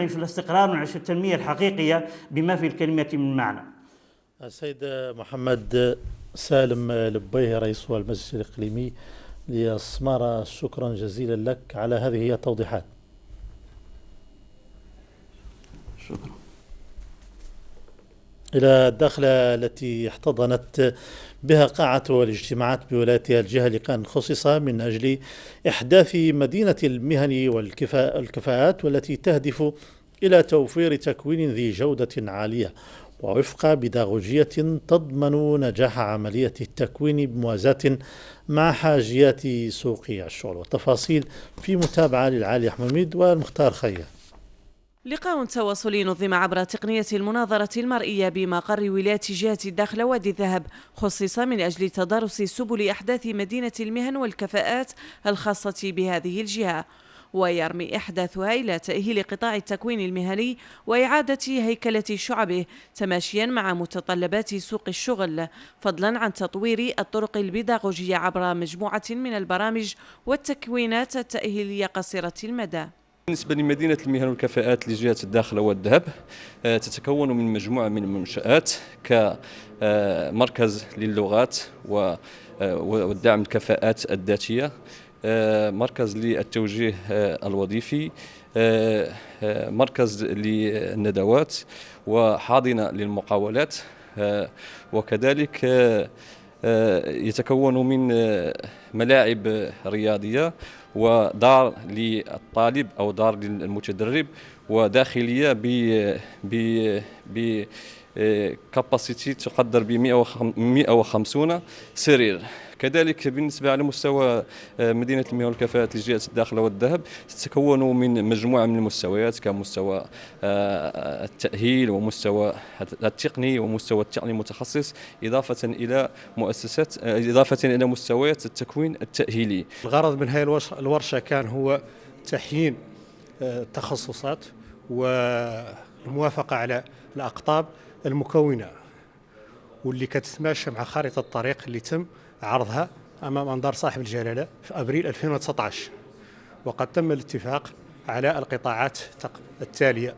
في الاستقرار ونعيش التنمية الحقيقية بما في الكلمة من معنى. السيد محمد سالم لبيه رئيس المجلس الإقليمي للسمارة، شكرا جزيلا لك على هذه التوضيحات. شكرا. إلى الداخلة التي احتضنت بها قاعة الاجتماعات بولاية الجهة اللي كان خصص من أجل إحداث مدينة المهن والكفاءات، والتي تهدف إلى توفير تكوين ذي جودة عالية ووفق بيداغوجية تضمن نجاح عملية التكوين بموازاة مع حاجيات سوق الشغل. والتفاصيل في متابعة للعالي حميد والمختار خير. لقاء تواصلي نظم عبر تقنية المناظرة المرئية بمقر ولاية جهة الداخلة وادي الذهب، خصص من أجل تدارس سبل إحداث مدينة المهن والكفاءات الخاصة بهذه الجهة، ويرمي إحداثها إلى تأهيل قطاع التكوين المهني وإعادة هيكلة شعبه تماشيا مع متطلبات سوق الشغل، فضلا عن تطوير الطرق البيداغوجية عبر مجموعة من البرامج والتكوينات التأهيلية قصيرة المدى. بالنسبة لمدينة المهن والكفاءات لجهة الداخلة والذهب، تتكون من مجموعة من المنشآت كمركز للغات والدعم الكفاءات الذاتية، مركز للتوجيه الوظيفي، مركز للندوات، وحاضنة للمقاولات، وكذلك يتكون من ملاعب رياضية ودار للطالب أو دار للمتدرب، وداخلية ب كاباسيتي تقدر ب 150 سرير. كذلك بالنسبة على مستوى مدينة المهن والكفاءات لجهة الداخلة والذهب، تتكون من مجموعة من المستويات كمستوى التأهيل ومستوى التقني ومستوى التعليم المتخصص، إضافة إلى مستويات التكوين التأهيلي. الغرض من هذه الورشة كان هو تحيين التخصصات والموافقة على الأقطاب المكونة واللي كتتماشى مع خارطة الطريق اللي تم عرضها أمام أنظار صاحب الجلالة في أبريل 2019. وقد تم الاتفاق على القطاعات التالية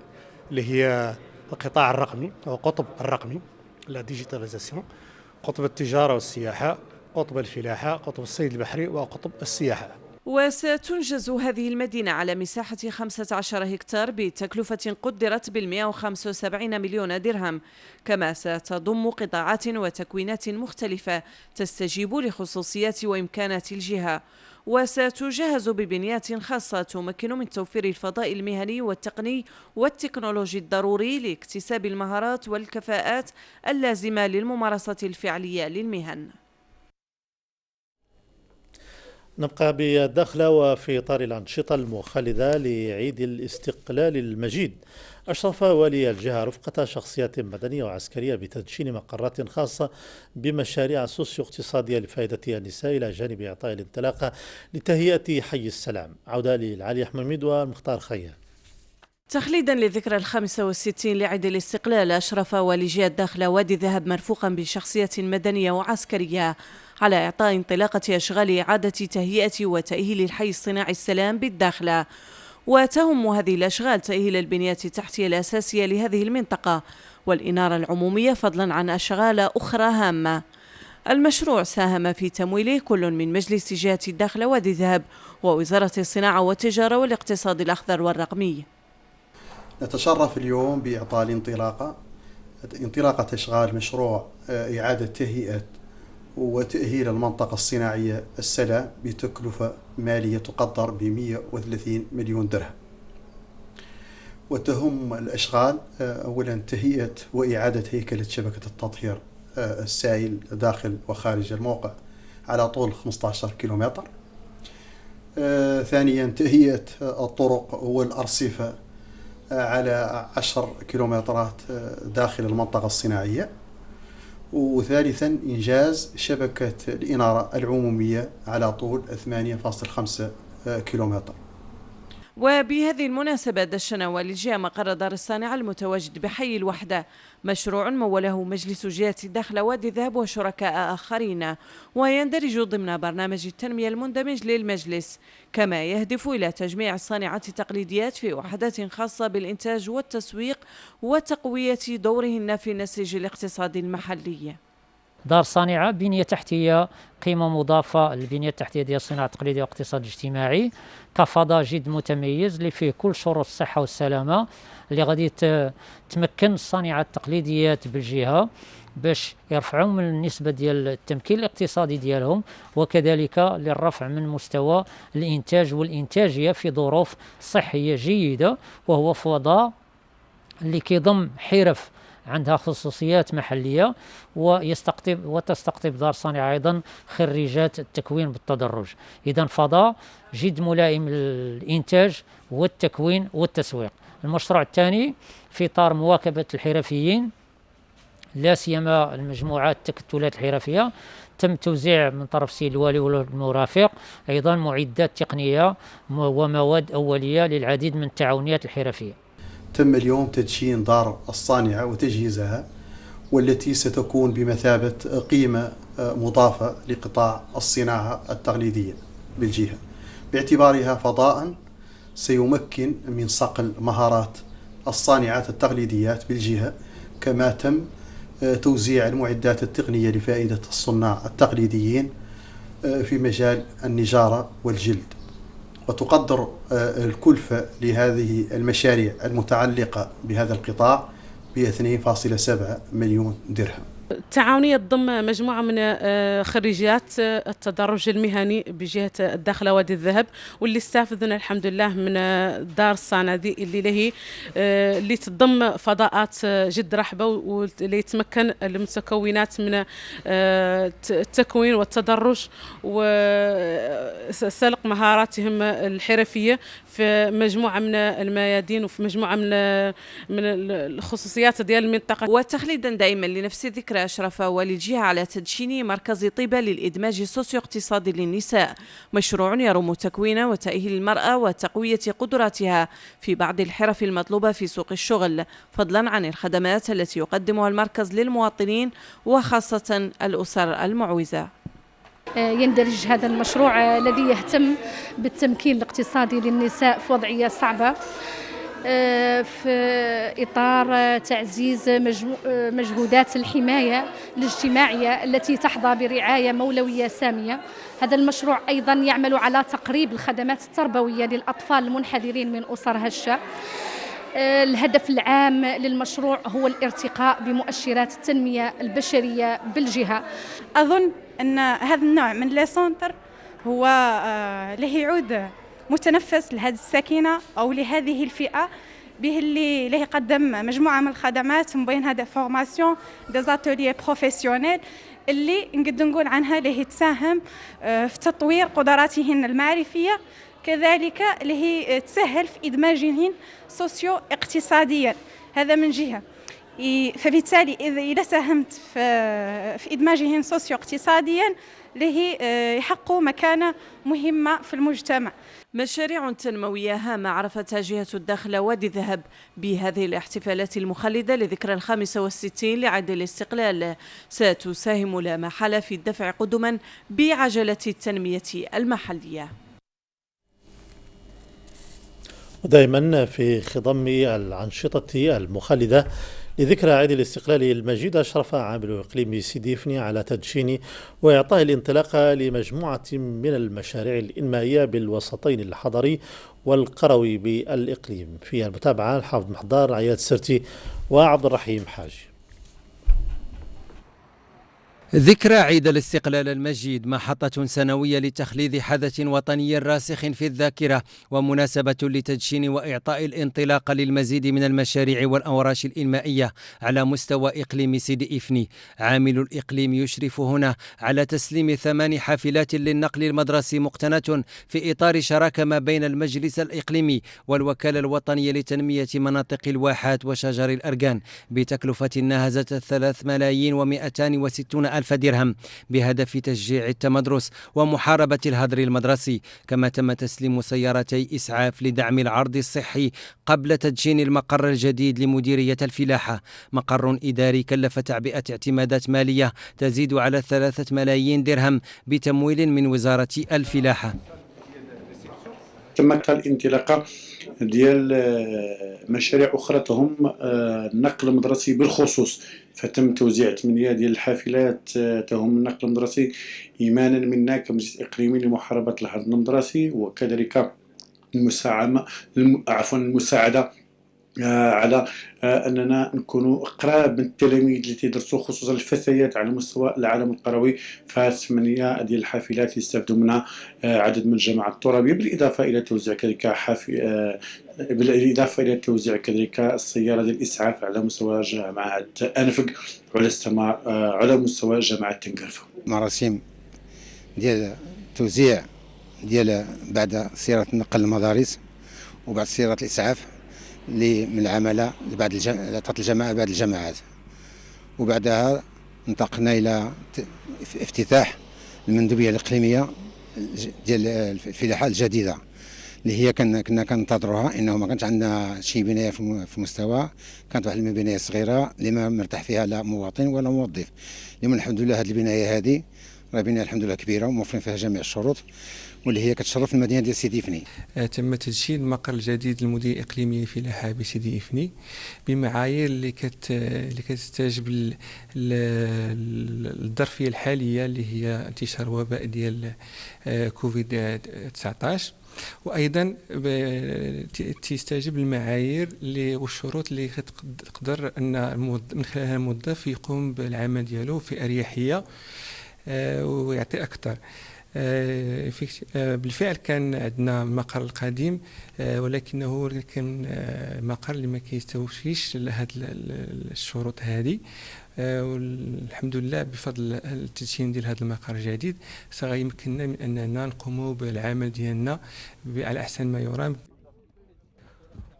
اللي هي القطاع الرقمي أو قطب الرقمي، لا ديجيتاليزاسيون، قطب التجارة والسياحة، قطب الفلاحة، قطب الصيد البحري، وقطب السياحة. وستنجز هذه المدينة على مساحة 15 هكتار بتكلفة قدرت بال175 مليون درهم، كما ستضم قطاعات وتكوينات مختلفة تستجيب لخصوصيات وإمكانات الجهة، وستجهز ببنيات خاصة تمكن من توفير الفضاء المهني والتقني والتكنولوجي الضروري لاكتساب المهارات والكفاءات اللازمة للممارسة الفعلية للمهن. نبقى بالداخلة وفي إطار الأنشطة المخلدة لعيد الاستقلال المجيد، أشرف والي الجهة رفقة شخصيات مدنية وعسكرية بتدشين مقرات خاصة بمشاريع سوسيو اقتصادية لفائدة النساء إلى جانب إعطاء الانطلاقة لتهيئة حي السلام. عودة للعالي حميد والمختار خير. تخليدا لذكرى 65 لعيد الاستقلال، أشرف والي جهة الداخلة وادي الذهب مرفوقا بشخصيات مدنية وعسكرية على إعطاء انطلاقة أشغال إعادة تهيئة وتأهيل الحي الصناعي السلام بالداخلة، وتهم هذه الأشغال تأهيل البنيات التحتية الأساسية لهذه المنطقة والإنارة العمومية، فضلا عن أشغال أخرى هامة. المشروع ساهم في تمويله كل من مجلس جهة الداخلة وادي الذهب ووزارة الصناعة والتجارة والاقتصاد الأخضر والرقمي. نتشرف اليوم بإعطاء انطلاقة أشغال مشروع إعادة تهيئة وتأهيل المنطقة الصناعية السلام بتكلفة مالية تقدر ب 130 مليون درهم. وتهم الأشغال أولا تهيئة وإعادة هيكلة شبكة التطهير السائل داخل وخارج الموقع على طول 15 كيلومتر. ثانيا تهيئة الطرق والأرصفة على 10 كيلومترات داخل المنطقة الصناعية. وثالثا إنجاز شبكة الإنارة العمومية على طول 8.5 كيلومتر. وبهذه المناسبة دشن والي الجهة مقر دار الصانعة المتواجد بحي الوحدة مشروع موله مجلس جهة الداخلة وادي الذهب وشركاء آخرين، ويندرج ضمن برنامج التنمية المندمج للمجلس، كما يهدف إلى تجميع الصانعات التقليديات في وحدات خاصة بالإنتاج والتسويق وتقوية دورهن في النسيج الاقتصادي المحلي. دار الصانعة بنية تحتية قيمة مضافة للبنية التحتية ديال الصناعة التقليدية والاقتصاد الاجتماعي كفضاء جد متميز اللي فيه كل شروط الصحة والسلامة اللي غادي تمكن الصانعات التقليديات بالجهة باش يرفعوا من النسبة ديال التمكين الاقتصادي ديالهم، وكذلك للرفع من مستوى الإنتاج والإنتاجية في ظروف صحية جيدة، وهو فضاء اللي كيضم حرف عندها خصوصيات محلية وتستقطب دار الصانعة أيضا خريجات التكوين بالتدرج. إذن فضاء جد ملائم للإنتاج والتكوين والتسويق. المشروع الثاني في إطار مواكبة الحرفيين لا سيما المجموعات التكتلات الحرفية، تم توزيع من طرف السيد الوالي والمرافق أيضا معدات تقنية ومواد أولية للعديد من التعاونيات الحرفية. تم اليوم تدشين دار الصانعة وتجهيزها، والتي ستكون بمثابة قيمة مضافة لقطاع الصناعة التقليدية بالجهة، باعتبارها فضاء سيمكن من صقل مهارات الصانعات التقليديات بالجهة، كما تم توزيع المعدات التقنية لفائدة الصناع التقليديين في مجال النجارة والجلد. وتقدر الكلفة لهذه المشاريع المتعلقة بهذا القطاع ب 2.7 مليون درهم. التعاونية تضم مجموعة من خريجات التدرج المهني بجهة الداخلة وادي الذهب، واللي استفدنا الحمد لله من دار الصانعة دي اللي تضم فضاءات جد رحبة، واللي يتمكن المتكونات من التكوين والتدرج وسلق مهاراتهم الحرفية في مجموعة من الميادين وفي مجموعة من الخصوصيات ديال المنطقة. وتخليدا دائما لنفس الذكرى، أشرف والي الجهة على تدشين مركز طيبة للإدماج السوسيو-اقتصادي للنساء، مشروع يروم تكوين وتأهيل المرأة وتقوية قدراتها في بعض الحرف المطلوبة في سوق الشغل، فضلا عن الخدمات التي يقدمها المركز للمواطنين وخاصة الأسر المعوزة. يندرج هذا المشروع الذي يهتم بالتمكين الاقتصادي للنساء في وضعية صعبة في إطار تعزيز مجهودات الحماية الاجتماعية التي تحظى برعاية مولوية سامية. هذا المشروع أيضا يعمل على تقريب الخدمات التربوية للأطفال المنحدرين من أسر هشة. الهدف العام للمشروع هو الارتقاء بمؤشرات التنمية البشرية بالجهة. أظن أن هذا النوع من لي سونتر هو له يعود متنفس لهذه الساكنة أو لهذه الفئة، به اللي له يقدم مجموعة من الخدمات من بينها دي فورماسيون دي زاتوليي بروفيسيونيل اللي نقدر نقول عنها اللي تساهم في تطوير قدراتهن المعرفية، كذلك اللي هي تسهل في إدماجهن سوسيو اقتصاديا. هذا من جهة، فبالتالي إذا ساهمت في إدماجهن سوسيو اقتصاديا له يحققوا مكانة مهمة في المجتمع. مشاريع تنموية هامة عرفتها جهة الداخلة وادي الذهب بهذه الاحتفالات المخلدة لذكرى 65 لعيد الاستقلال ستساهم لا محالة في الدفع قدما بعجلة التنمية المحلية. ودائما في خضم الأنشطة المخلدة لذكرى عيد الاستقلال المجيد، أشرف عامل إقليم سيدي إفني على تدشين وإعطاء الانطلاقة لمجموعة من المشاريع الإنمائية بالوسطين الحضري والقروي بالإقليم. في المتابعة الحافظ محضار، عياد السرتي وعبد الرحيم حاج. ذكرى عيد الاستقلال المجيد محطة سنوية لتخليد حدث وطني راسخ في الذاكرة، ومناسبة لتدشين وإعطاء الانطلاق للمزيد من المشاريع والأورش الإنمائية على مستوى إقليم سيدي إفني. عامل الإقليم يشرف هنا على تسليم 8 حافلات للنقل المدرسي مقتناة في إطار شراكة ما بين المجلس الإقليمي والوكالة الوطنية لتنمية مناطق الواحات وشجر الأركان بتكلفة ناهزت 3,260,000 ألف درهم بهدف تشجيع التمدرس ومحاربة الهدر المدرسي. كما تم تسليم سيارتي إسعاف لدعم العرض الصحي قبل تدشين المقر الجديد لمديرية الفلاحة، مقر إداري كلف تعبئة اعتمادات مالية تزيد على 3 ملايين درهم بتمويل من وزارة الفلاحة. تم الانطلاقه ديال مشاريع اخرى تهم النقل المدرسي بالخصوص، فتم توزيع 8 ديال الحافلات تهم النقل المدرسي ايمانا منا كمجلس اقليمي لمحاربه الهدر المدرسي، وكذلك المساعده على اننا نكونوا اقرب من التلاميذ اللي تيدرسوا خصوصا الفتيات على مستوى العالم القروي. ف8 ديال الحافلات يستافدوا منها عدد من الجماعات الترابيه، بالاضافه الى توزيع كذلك السياره ديال الاسعاف على مستوى جامعه انفق على مستوى جامعه تنقرفه. مراسم ديال توزيع ديال بعد سياره نقل المدارس وبعد سياره الاسعاف من العمله بعد الجماعه بعد الجماعات، وبعدها انتقلنا الى افتتاح المندوبيه الاقليميه ديال الفلاحه الجديده اللي هي كنا كننتظروها، انه ما كانش عندنا شي بنايه في مستوى، كانت واحد البنايه صغيره اللي ما مرتاح فيها لا مواطن ولا موظف. اليوم الحمد لله هذه البنايه هذه راه بنايه الحمد لله كبيره وموفرين فيها جميع الشروط، واللي هي كتشرف المدينه ديال سيدي إفني. تم تدشين المقر الجديد للمديريه الاقليميه للفلاحه بسيدي إفني بمعايير اللي كتستجب للظرفيه الحاليه اللي هي انتشار وباء ديال كوفيد 19، وايضا تستجيب المعايير والشروط اللي تقدر ان من خلالها الموظف يقوم بالعمل ديالو في اريحيه ويعطي اكثر. بالفعل كان عندنا المقر القديم، ولكنه كان مقر اللي ما كيستوفيش هذه الشروط هذه، والحمد لله بفضل التدشين ديال هذا المقر الجديد سيمكننا من اننا نقوموا بالعمل ديالنا على احسن ما يرام.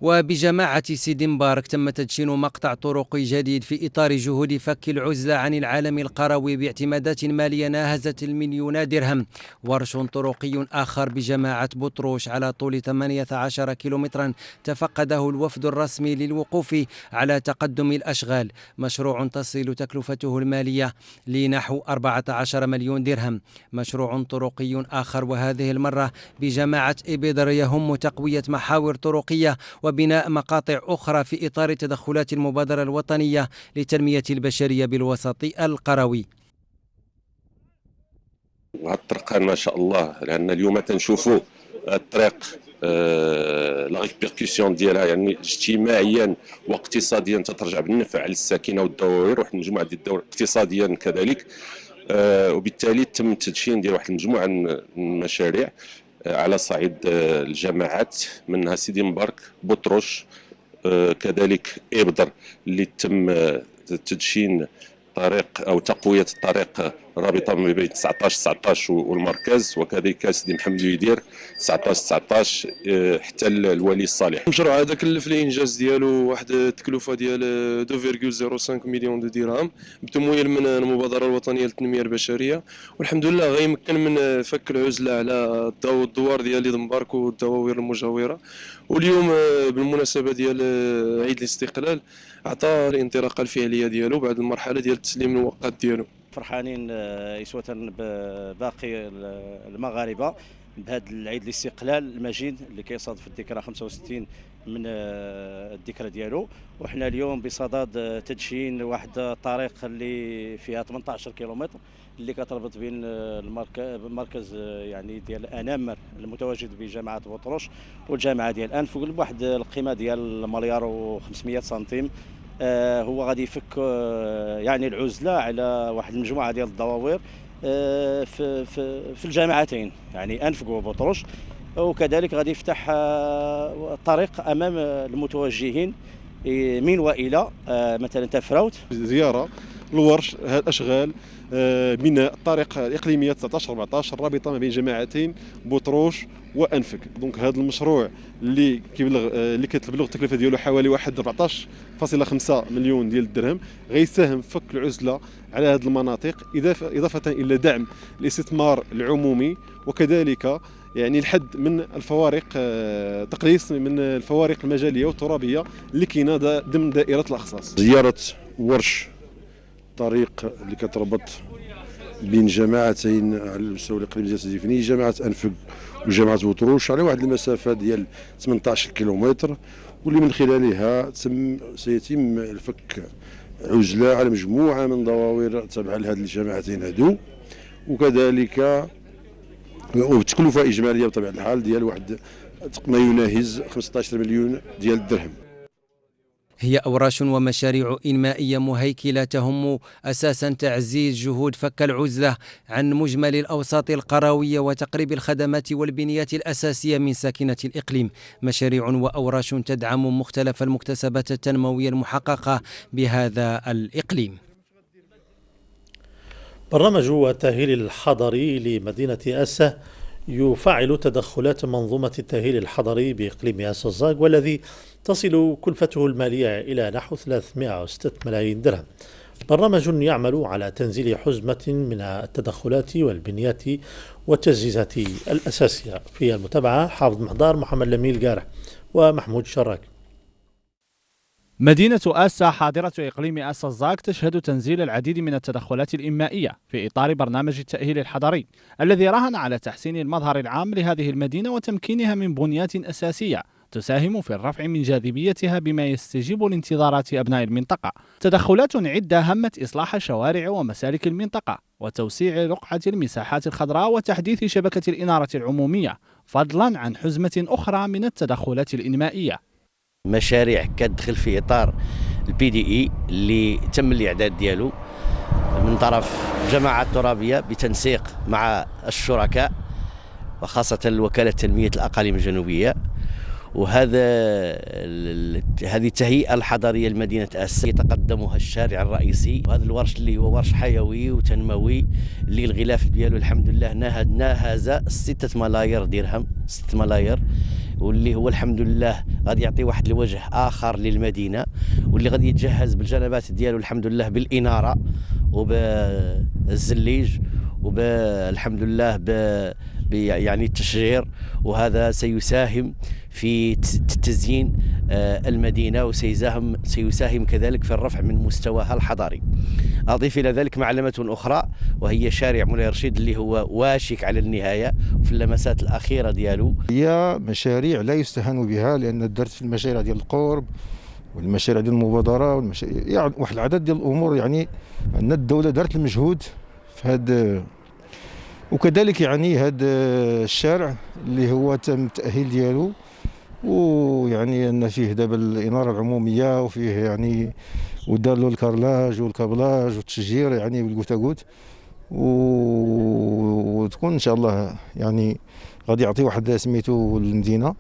وبجماعة سيدي مبارك تم تدشين مقطع طرقي جديد في إطار جهود فك العزلة عن العالم القروي باعتمادات مالية ناهزت 1 مليون درهم. ورش طرقي آخر بجماعة بطروش على طول 18 كيلومترا تفقده الوفد الرسمي للوقوف على تقدم الأشغال، مشروع تصل تكلفته المالية لنحو 14 مليون درهم. مشروع طرقي آخر وهذه المرة بجماعة إبيدر يهم تقوية محاور طرقية وبناء مقاطع أخرى في إطار تدخلات المبادرة الوطنية لتنمية البشرية بالوسط القروي. وهذا الطرق ما شاء الله، لأن اليوم تنشوفوا الطريق لا ريبيركسيون ديالها يعني اجتماعيا واقتصاديا تترجع بالنفع على الساكنة والدواوير، واحد المجموعة ديال الدواوير اقتصاديا كذلك، وبالتالي تم التدشين ديال واحد المجموعة من المشاريع على صعيد الجماعات، منها سيدي مبارك، بطروش، كذلك إبدر اللي تم تدشين طريق أو تقوية الطريق رابطة ما بين 19 والمركز، وكذلك سيدي محمد يدير 19 حتى الولي الصالح. المشروع هذا كلف الانجاز ديالو واحد التكلفه ديال 2.05 مليون درهم بتمويل من المبادره الوطنيه للتنميه البشريه، والحمد لله غيمكن من فك العزله على الدوار ديال ليد مبارك والدواوير المجاوره. واليوم بالمناسبه ديال عيد الاستقلال عطى الانطلاقه الفعليه ديالو بعد المرحله ديال التسليم المؤقت ديالو. فرحانين يسوة بباقي المغاربه بهذا العيد الاستقلال المجيد اللي كيصادف الذكرى 65 من الذكرى ديالو، وحنا اليوم بصدد تدشين واحد الطريق اللي فيها 18 كيلومتر اللي كتربط بين المركز يعني ديال انامر المتواجد بجامعه بطروش والجامعه ديال انفق بواحد القيمه ديال 1.5 سنتيم. هو غادي يفك يعني العزله على واحد المجموعه ديال الدواوير في الجامعتين يعني انفق وبطروش، وكذلك غادي يفتح الطريق امام المتوجهين من والى مثلا تفراوت زياره الورش الاشغال بناء الطريق الاقليميه 19-14 الرابطه ما بين جماعتين بوطروش وانفك. دونك هذا المشروع اللي كتبلغ التكلفه ديالو حوالي 14.5 مليون ديال الدرهم غيساهم في فك العزله على هذه المناطق، اضافه الى دعم الاستثمار العمومي، وكذلك يعني الحد من الفوارق، تقليص من الفوارق المجاليه والترابيه اللي كاينه ضمن دائره الاخصاص. زياره ورش طريق اللي كتربط بين جماعتين على المستوى الاقليمي ديال سيدي فني، جماعه انفق وجماعه بوطروش، على واحد المسافه ديال 18 كيلومتر، واللي من خلالها سيتم الفك عزله على مجموعه من ضواوير تابعه لهذه الجماعتين هذو، وكذلك وبتكلفه اجماليه بطبيعه الحال ديال واحد ما يناهز 15 مليون ديال الدرهم. هي أوراش ومشاريع إنمائية مهيكلة تهم أساسا تعزيز جهود فك العزلة عن مجمل الأوساط القروية وتقريب الخدمات والبنيات الأساسية من ساكنة الإقليم. مشاريع وأوراش تدعم مختلف المكتسبات التنموية المحققة بهذا الإقليم. برنامج التأهيل الحضري لمدينة أسا يفعل تدخلات منظومة التأهيل الحضري بإقليم أسا الزاق، والذي تصل كلفته المالية إلى نحو 306 ملايين درهم. برنامج يعمل على تنزيل حزمة من التدخلات والبنيات والتجهيزات الأساسية. في المتابعة حافظ محضار، محمد لميل قارح ومحمود شراك. مدينة آسا حاضرة إقليم آسا الزاق تشهد تنزيل العديد من التدخلات الإنمائية في إطار برنامج التأهيل الحضري الذي راهن على تحسين المظهر العام لهذه المدينة وتمكينها من بنيات أساسية تساهم في الرفع من جاذبيتها بما يستجيب لانتظارات أبناء المنطقة. تدخلات عدة همت إصلاح شوارع ومسالك المنطقة وتوسيع رقعة المساحات الخضراء وتحديث شبكة الإنارة العمومية، فضلا عن حزمة أخرى من التدخلات الإنمائية. مشاريع كتدخل في اطار الPDE اللي تم الاعداد ديالو من طرف الجماعه الترابيه بتنسيق مع الشركاء وخاصه وكاله تنميه الاقاليم الجنوبيه، وهذه التهيئه الحضريه لمدينه آسا يتقدمها الشارع الرئيسي، وهذا الورش اللي هو ورش حيوي وتنموي اللي الغلاف ديالو الحمد لله ناهز 6 ملاير درهم، 6 ملاير، واللي هو الحمد لله غادي يعطي واحد الوجه اخر للمدينه، واللي غادي يتجهز بالجنبات ديالو الحمد لله بالاناره وبالزليج وبالحمد لله يعني التشجير، وهذا سيساهم في تزيين المدينه وسيساهم كذلك في الرفع من مستواها الحضاري. اضيف الى ذلك معلمه اخرى وهي شارع مولاي رشيد اللي هو واشك على النهايه في اللمسات الاخيره ديالو. هي مشاريع لا يستهان بها، لان درت في المشاريع ديال القرب والمشاريع ديال المبادره يعني واحد العدد ديال الامور، يعني ان الدوله دارت المجهود في هذا، وكذلك يعني هذا الشارع اللي هو تم التأهيل ديالو، ويعني ان فيه دابا الاناره العموميه وفيه يعني ودار له الكارلاج والكابلاج والتشجير يعني بالكوتاكوت، وتكون ان شاء الله يعني غادي يعطي واحد سميتو المدينه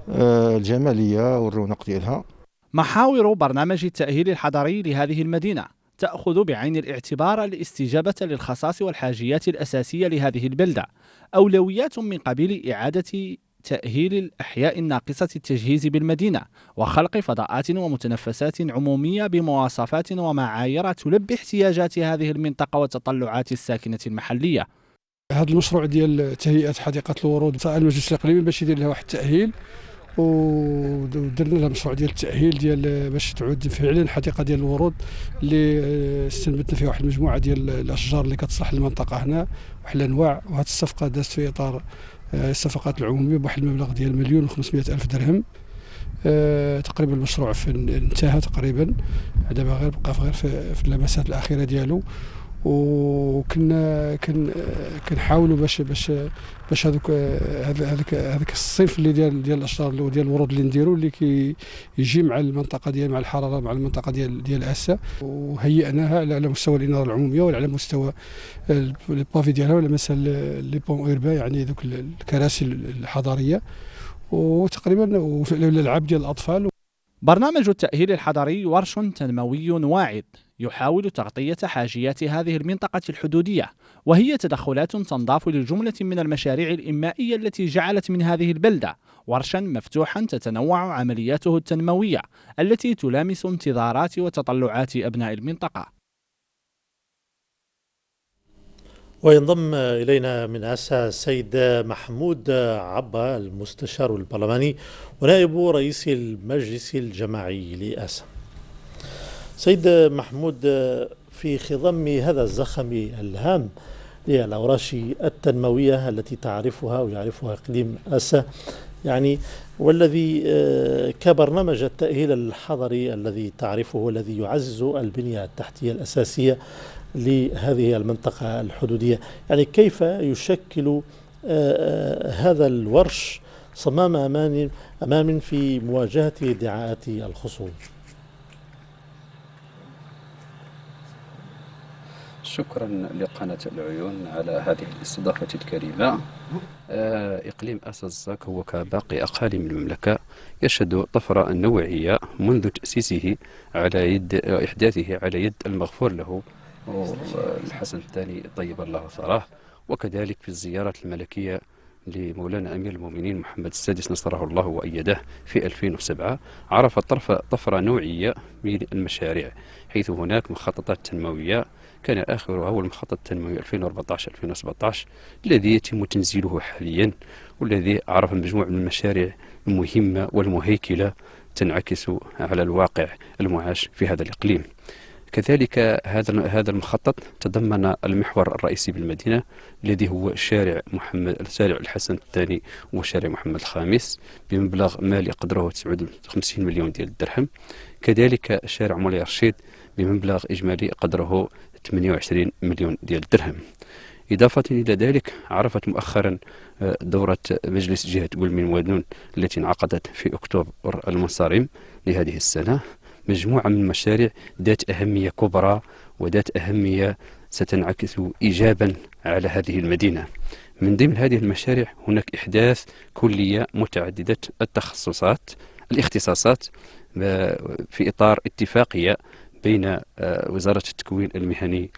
الجماليه والرونق ديالها. محاور برنامج التأهيل الحضري لهذه المدينة تأخذ بعين الاعتبار الاستجابة للخصائص والحاجيات الأساسية لهذه البلدة، أولويات من قبيل إعادة تأهيل الأحياء الناقصة التجهيز بالمدينة، وخلق فضاءات ومتنفسات عمومية بمواصفات ومعايير تلبي احتياجات هذه المنطقة وتطلعات الساكنة المحلية. هذا المشروع ديال تهيئة حديقة الورود سأل المجلس الإقليمي باش يدير لها واحد التأهيل، ودرنا لها مشروع ديال التأهيل ديال باش تعود فعلا حديقة ديال الورود اللي استنبتنا فيها واحد المجموعة ديال الأشجار اللي كتصلح للمنطقة هنا، واحد الأنواع. وهذه الصفقة دازت في إطار الصفقات العمومية بواحد المبلغ ديال 1,500,000 درهم. تقريبا المشروع انتهى تقريبا، دابا غير بقى غير في اللمسات الأخيرة ديالو، وكنا كنحاولوا باش هذاك الصنف اللي ديال الاشجار اللي ديال الورود اللي نديروا اللي كيجي مع المنطقه ديال مع الحراره مع المنطقه ديال آسا، وهيئناها على مستوى الاناره العموميه وعلى مستوى البافي ديالها ولا مثلا لي بون اوربان، يعني ذوك الكراسي الحضاريه، وتقريبا الالعاب ديال الاطفال. برنامج التأهيل الحضري ورش تنموي واعد يحاول تغطية حاجيات هذه المنطقة الحدودية، وهي تدخلات تنضاف لجملة من المشاريع الإنمائية التي جعلت من هذه البلدة ورشا مفتوحا تتنوع عملياته التنموية التي تلامس انتظارات وتطلعات أبناء المنطقة. وينضم إلينا من أسا السيد محمود عبا المستشار البرلماني ونائب رئيس المجلس الجماعي لأسا. سيد محمود، في خضم هذا الزخم الهام للأوراش التنموية التي تعرفها ويعرفها إقليم أسا، يعني والذي كبرنامج التأهيل الحضري الذي تعرفه الذي يعزز البنية التحتية الأساسية لهذه المنطقة الحدودية، يعني كيف يشكل هذا الورش صمام أمان في مواجهة ادعاءات الخصوم؟ شكرا لقناة العيون على هذه الاستضافة الكريمة. إقليم أسا الزاك هو كباقي أقاليم المملكة يشهد طفرة نوعية منذ تأسيسه على يد إحداثه على يد المغفور له الحسن الثاني طيب الله ثراه، وكذلك في الزيارات الملكية لمولانا أمير المؤمنين محمد السادس نصره الله وأيده في 2007 عرف طفرة نوعية من المشاريع، حيث هناك مخططات تنموية كان آخرها هو المخطط التنموي 2014-2017 الذي يتم تنزيله حاليا، والذي عرف مجموعة من المشاريع المهمة والمهيكلة تنعكس على الواقع المعاش في هذا الإقليم. كذلك هذا المخطط تضمن المحور الرئيسي بالمدينة الذي هو شارع الحسن الثاني وشارع محمد الخامس بمبلغ مالي قدره 59 مليون ديال الدرهم، كذلك شارع مولاي رشيد بمبلغ إجمالي قدره 28 مليون ديال الدرهم. إضافة إلى ذلك عرفت مؤخرا دورة مجلس جهة قلمين ودنون التي انعقدت في أكتوبر المنصرم لهذه السنة مجموعة من المشاريع ذات أهمية كبرى وذات أهمية ستنعكس إيجابا على هذه المدينة. من ضمن هذه المشاريع هناك إحداث كلية متعددة الاختصاصات في إطار اتفاقية بين وزارة التكوين المهني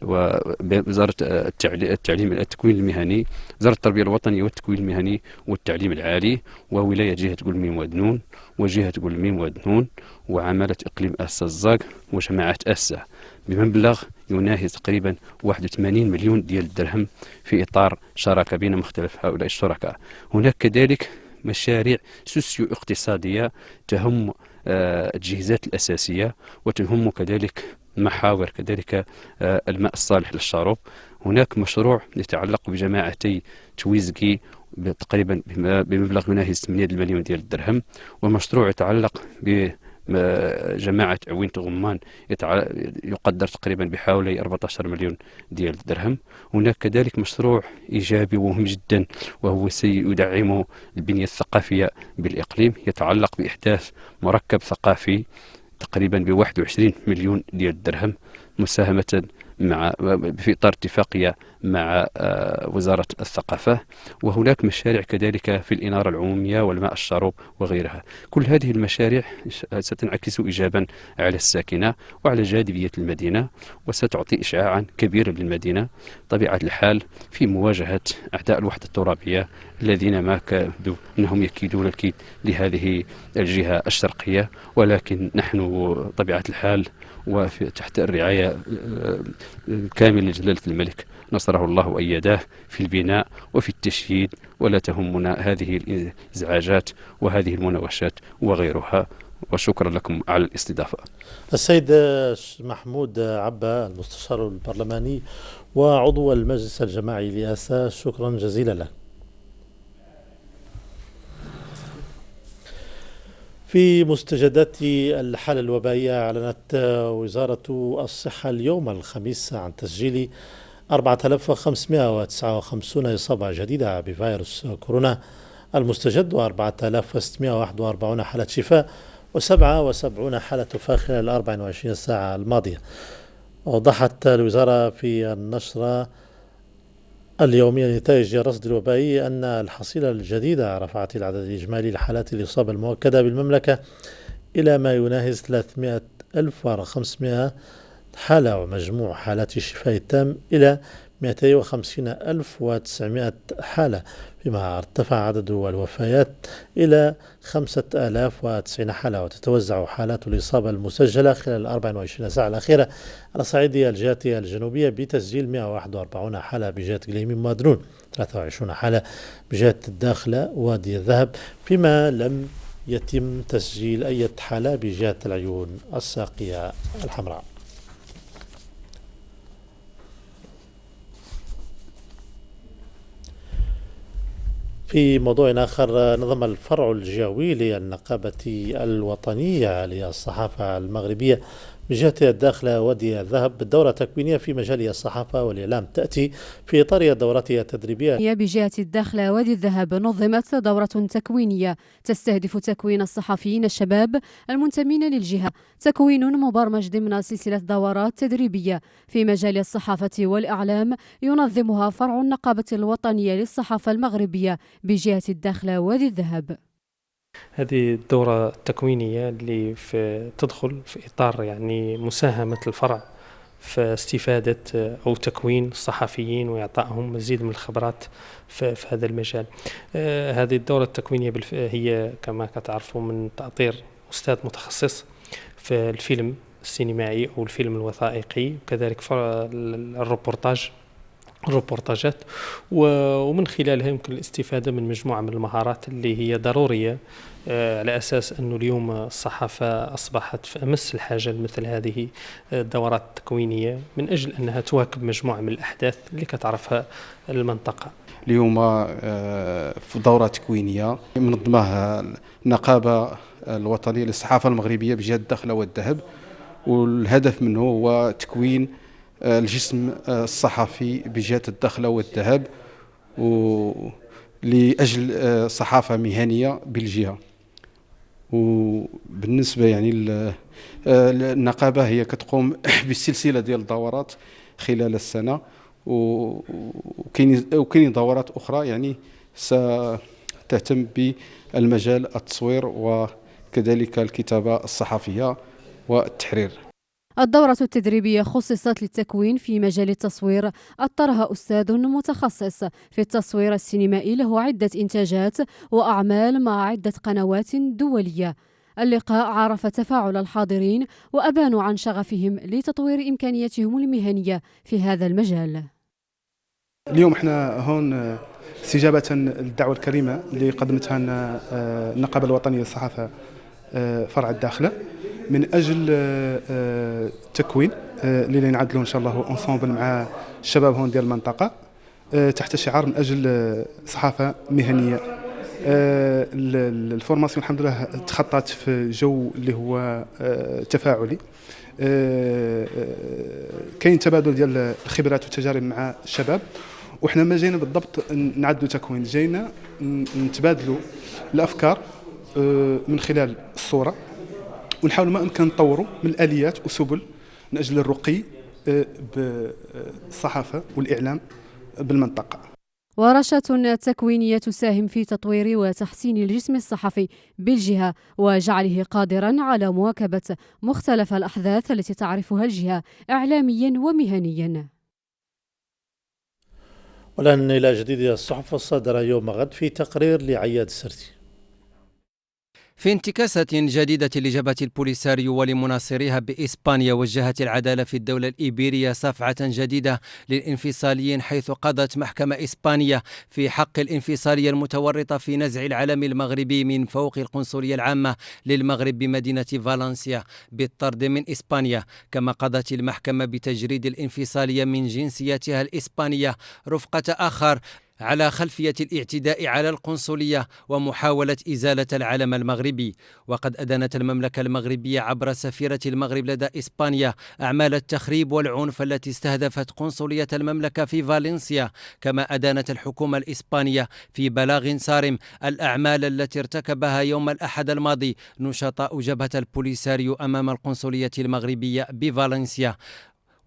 ووزارة التكوين المهني، وزارة التربية الوطنية والتكوين المهني والتعليم العالي، وولاية جهة قلمين ودنون وجهة قلمين ودنون وعمالة إقليم أسا الزاق وجماعة أسا بمبلغ يناهز تقريبا 81 مليون ديال الدرهم في إطار شراكة بين مختلف هؤلاء الشركاء. هناك كذلك مشاريع سوسيو اقتصادية تهم التجهيزات الأساسية وتهم كذلك محاور كذلك الماء الصالح للشرب. هناك مشروع يتعلق بجماعتي تويزكي تقريبا بمبلغ يناهز 8 مليون ديال الدرهم، ومشروع يتعلق بجماعة عوين غمان يقدر تقريبا بحوالي 14 مليون ديال الدرهم. هناك كذلك مشروع إيجابي ومهم جدا وهو سيدعم البنية الثقافية بالإقليم، يتعلق بإحداث مركب ثقافي تقريبا ب 21 مليون ديال الدرهم مساهمة في إطار اتفاقية مع وزارة الثقافة. وهناك مشاريع كذلك في الإنارة العمومية والماء الشرب وغيرها. كل هذه المشاريع ستنعكس إيجابا على الساكنة وعلى جاذبية المدينة، وستعطي إشعاعا كبيرا للمدينة طبيعة الحال في مواجهة أعداء الوحدة الترابية الذين ما كادوا أنهم يكيدون الكيد لهذه الجهة الشرقية، ولكن نحن طبيعة الحال وتحت الرعاية الكاملة لجلالة الملك نصره الله وأيداه في البناء وفي التشييد، ولا تهمنا هذه الإزعاجات وهذه المناوشات وغيرها. وشكرا لكم على الاستضافة. السيد محمود عبا المستشار البرلماني وعضو المجلس الجماعي لأسا، شكرا جزيلا لك. في مستجدات الحالة الوبائية أعلنت وزارة الصحة اليوم الخميس عن تسجيل 4559 إصابة جديدة بفيروس كورونا المستجد، و4641 حالة شفاء، و77 حالة وفاة خلال 24 ساعة الماضية. وضحت الوزارة في النشرة اليومية لنتائج الرصد الوبائي أن الحصيلة الجديدة رفعت العدد الإجمالي لحالات الإصابة المؤكدة بالمملكة إلى ما يناهز 300,500 حالة، ومجموع حالات الشفاء التام إلى 250,900 حالة، فيما ارتفع عدد الوفيات إلى 5,090 حالة. وتتوزع حالات الإصابة المسجلة خلال 24 ساعة الأخيرة على صعيد الجهات الجنوبية بتسجيل 141 حالة بجهة قليم مادرون، 23 حالة بجهة الداخلة وادي الذهب، فيما لم يتم تسجيل أي حالة بجهة العيون الساقية الحمراء. في موضوع آخر، نظم الفرع الجوي للنقابة الوطنية للصحافة المغربية بجهة الداخلة وادي الذهب دورة تكوينية في مجال الصحافة والإعلام، تأتي في إطار دورتها التدريبية. بجهة الداخلة وادي الذهب نظمت دورة تكوينية تستهدف تكوين الصحفيين الشباب المنتمين للجهة، تكوين مبرمج ضمن سلسلة دورات تدريبية في مجال الصحافة والإعلام ينظمها فرع النقابة الوطنية للصحافة المغربية بجهة الداخلة وادي الذهب. هذه الدورة التكوينية اللي تدخل في إطار يعني مساهمة الفرع في استفادة أو تكوين الصحفيين وإعطائهم مزيد من الخبرات في هذا المجال. هذه الدورة التكوينية هي كما تعرفوا من تأطير أستاذ متخصص في الفيلم السينمائي أو الفيلم الوثائقي، وكذلك الروبورتاجات، ومن خلالها يمكن الاستفادة من مجموعة من المهارات اللي هي ضرورية على أساس أنه اليوم الصحافة أصبحت في أمس الحاجة لمثل هذه الدورات التكوينية من أجل أنها تواكب مجموعة من الأحداث اللي كتعرفها المنطقة. اليوم في دورة تكوينية منظمها النقابة الوطنية للصحافة المغربية بجهة الداخلة والذهب، والهدف منه هو تكوين الجسم الصحفي بجهة الداخلة والذهب لأجل صحافة مهنية بالجهة. وبالنسبة يعني النقابة هي كتقوم بالسلسلة ديال الدورات خلال السنة، وكاين دورات أخرى يعني ستهتم بالمجال التصوير وكذلك الكتابة الصحفية والتحرير. الدورة التدريبية خصصت للتكوين في مجال التصوير، أطرها أستاذ متخصص في التصوير السينمائي له عدة إنتاجات وأعمال مع عدة قنوات دولية. اللقاء عرف تفاعل الحاضرين وأبانوا عن شغفهم لتطوير إمكانياتهم المهنية في هذا المجال. اليوم احنا هون استجابة للدعوة الكريمة اللي قدمتها لنا النقابة الوطنية للصحافة فرع الداخلة من أجل تكوين اللي نعدلوا إن شاء الله أنصومبل مع الشباب هون ديال المنطقة تحت شعار من أجل صحافة مهنية. الفورماسيون الحمد لله تخطط في جو اللي هو تفاعلي، كاين تبادل ديال الخبرات والتجارب مع الشباب، وحنا ما جينا بالضبط نعدوا تكوين، جينا نتبادلوا الأفكار من خلال الصورة، ونحاول ما أمكن نطوروا من الآليات وسبل من أجل الرقي بالصحافة والإعلام بالمنطقة. ورشة تكوينية تساهم في تطوير وتحسين الجسم الصحفي بالجهة وجعله قادرا على مواكبة مختلف الأحداث التي تعرفها الجهة إعلاميا ومهنيا. والآن إلى جديد الصحف الصادرة يوم غد في تقرير لعياد السرتي. في انتكاسة جديدة لجبهة البوليساريو ولمناصريها بإسبانيا، وجهت العدالة في الدولة الإيبيرية صفعة جديدة للانفصاليين، حيث قضت محكمة إسبانيا في حق الانفصالية المتورطة في نزع العلم المغربي من فوق القنصلية العامة للمغرب بمدينة فالنسيا بالطرد من إسبانيا. كما قضت المحكمة بتجريد الانفصالية من جنسيتها الإسبانية رفقة آخر على خلفية الاعتداء على القنصلية ومحاولة إزالة العلم المغربي. وقد أدانت المملكة المغربية عبر سفيرة المغرب لدى إسبانيا أعمال التخريب والعنف التي استهدفت قنصلية المملكة في فالنسيا. كما أدانت الحكومة الإسبانية في بلاغ صارم الأعمال التي ارتكبها يوم الأحد الماضي نشطاء جبهة البوليساريو أمام القنصلية المغربية بفالنسيا.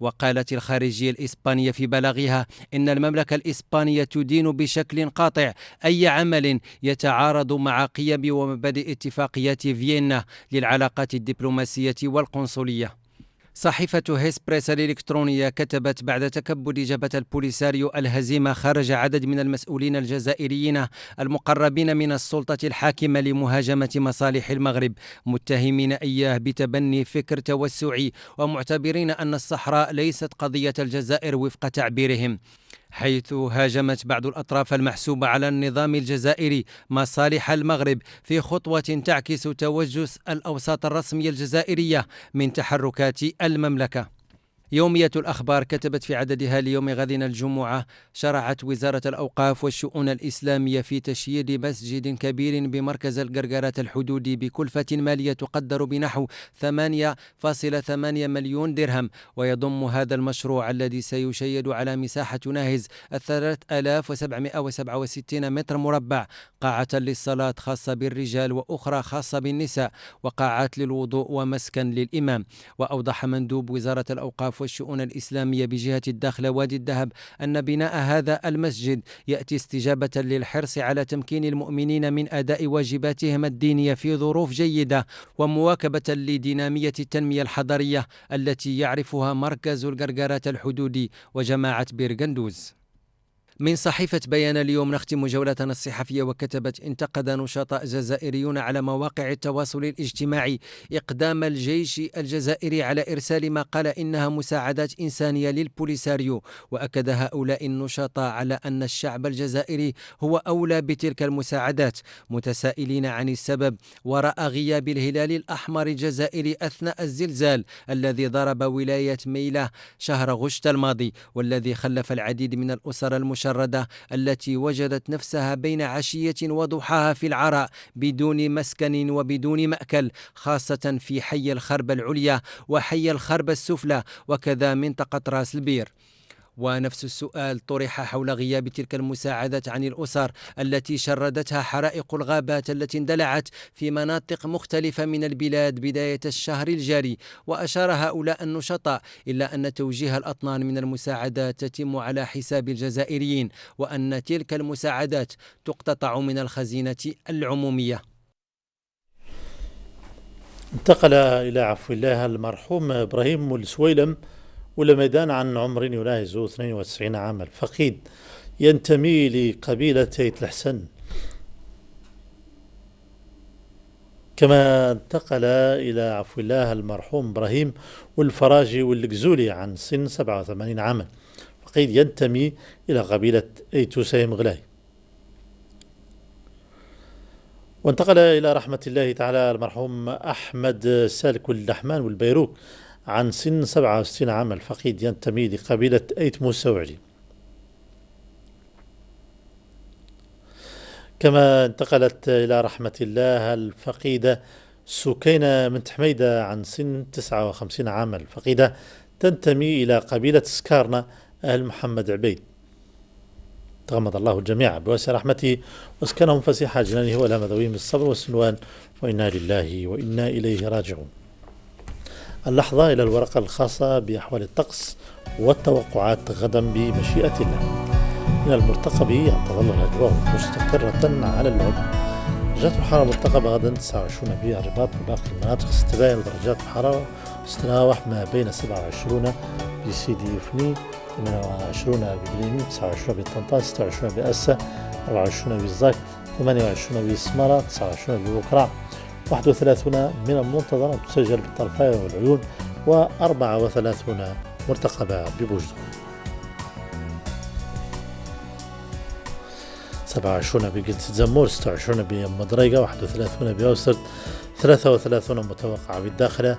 وقالت الخارجية الإسبانية في بلاغها إن المملكة الإسبانية تدين بشكل قاطع أي عمل يتعارض مع قيم ومبادئ اتفاقيات فيينا للعلاقات الدبلوماسية والقنصلية. صحيفة هيسبريس الإلكترونية كتبت بعد تكبد جبهة البوليساريو الهزيمة خرج عدد من المسؤولين الجزائريين المقربين من السلطة الحاكمة لمهاجمة مصالح المغرب، متهمين إياه بتبني فكر توسعي ومعتبرين أن الصحراء ليست قضية الجزائر وفق تعبيرهم، حيث هاجمت بعض الأطراف المحسوبة على النظام الجزائري مصالح المغرب في خطوة تعكس توجس الأوساط الرسمية الجزائرية من تحركات المملكة. يومية الأخبار كتبت في عددها ليوم غد الجمعة: شرعت وزارة الأوقاف والشؤون الإسلامية في تشييد مسجد كبير بمركز القرقرات الحدودي بكلفة مالية تقدر بنحو 8.8 مليون درهم، ويضم هذا المشروع الذي سيشيد على مساحة تناهز 3767 متر مربع قاعة للصلاة خاصة بالرجال وأخرى خاصة بالنساء، وقاعات للوضوء ومسكن للإمام. وأوضح مندوب وزارة الأوقاف والشؤون الإسلامية بجهة الداخلة وادي الذهب أن بناء هذا المسجد يأتي استجابة للحرص على تمكين المؤمنين من أداء واجباتهم الدينية في ظروف جيدة، ومواكبة لدينامية التنمية الحضرية التي يعرفها مركز القرقرات الحدودي وجماعة بيرغندوز. من صحيفة بيان اليوم نختم جولتنا الصحفية وكتبت: انتقد نشطاء جزائريون على مواقع التواصل الاجتماعي إقدام الجيش الجزائري على إرسال ما قال إنها مساعدات إنسانية للبوليساريو، وأكد هؤلاء النشطاء على أن الشعب الجزائري هو أولى بتلك المساعدات، متسائلين عن السبب وراء غياب الهلال الأحمر الجزائري أثناء الزلزال الذي ضرب ولاية ميلة شهر غشت الماضي، والذي خلف العديد من الأسر المشردة التي وجدت نفسها بين عشية وضحاها في العراء بدون مسكن وبدون مأكل، خاصة في حي الخرب العليا وحي الخرب السفلى وكذا منطقة راس البير. ونفس السؤال طرح حول غياب تلك المساعدات عن الأسر التي شردتها حرائق الغابات التي اندلعت في مناطق مختلفة من البلاد بداية الشهر الجاري، وأشار هؤلاء النشطاء إلى أن توجيه الأطنان من المساعدات تتم على حساب الجزائريين، وأن تلك المساعدات تقتطع من الخزينة العمومية. انتقل إلى عفو الله المرحوم إبراهيم السويلم ولميدان عن عمر يناهز 92 عاما، الفقيد ينتمي لقبيلة تيت الحسن. كما انتقل إلى عفو الله المرحوم إبراهيم والفراجي والقزولي عن سن 87 عاما، فقيد ينتمي إلى قبيلة أيتوسيم غلاي. وانتقل إلى رحمة الله تعالى المرحوم أحمد سالك واللحمان والبيروك عن سن 67 عاما، الفقيد ينتمي لقبيلة أيت موسى وعلي. كما انتقلت إلى رحمة الله الفقيدة سكينة من تحميدة عن سن 59 عاما، الفقيدة تنتمي إلى قبيلة سكارنة أهل محمد عبيد. تغمد الله الجميع بواسع رحمته واسكنهم فسيح جنانه والهم ذويهم بالصبر والسنوان، وإنا لله وإنا إليه راجعون. اللحظة إلى الورقة الخاصة بأحوال الطقس والتوقعات غدا بمشيئة الله. من المرتقب أن تظل الأجواء مستقرة على العموم. درجات الحرارة مرتقبة غدا 29 بالرباط وباقي المناطق 6 درجات الحرارة، تتراوح ما بين 27 بسيدي فني، 28 ببليمي، 29 بطنطا، 26 بأسا، 24 بالزاك، 28 بسمارة، 29 ببكرة، 31 من المنتظر أن تسجل بالطرفاية والعيون، و34 مرتقبة ببوجدة. 27 بقلت زمور، 26 بمدريقة، 31 بأوسط، 33 متوقع بالداخلة،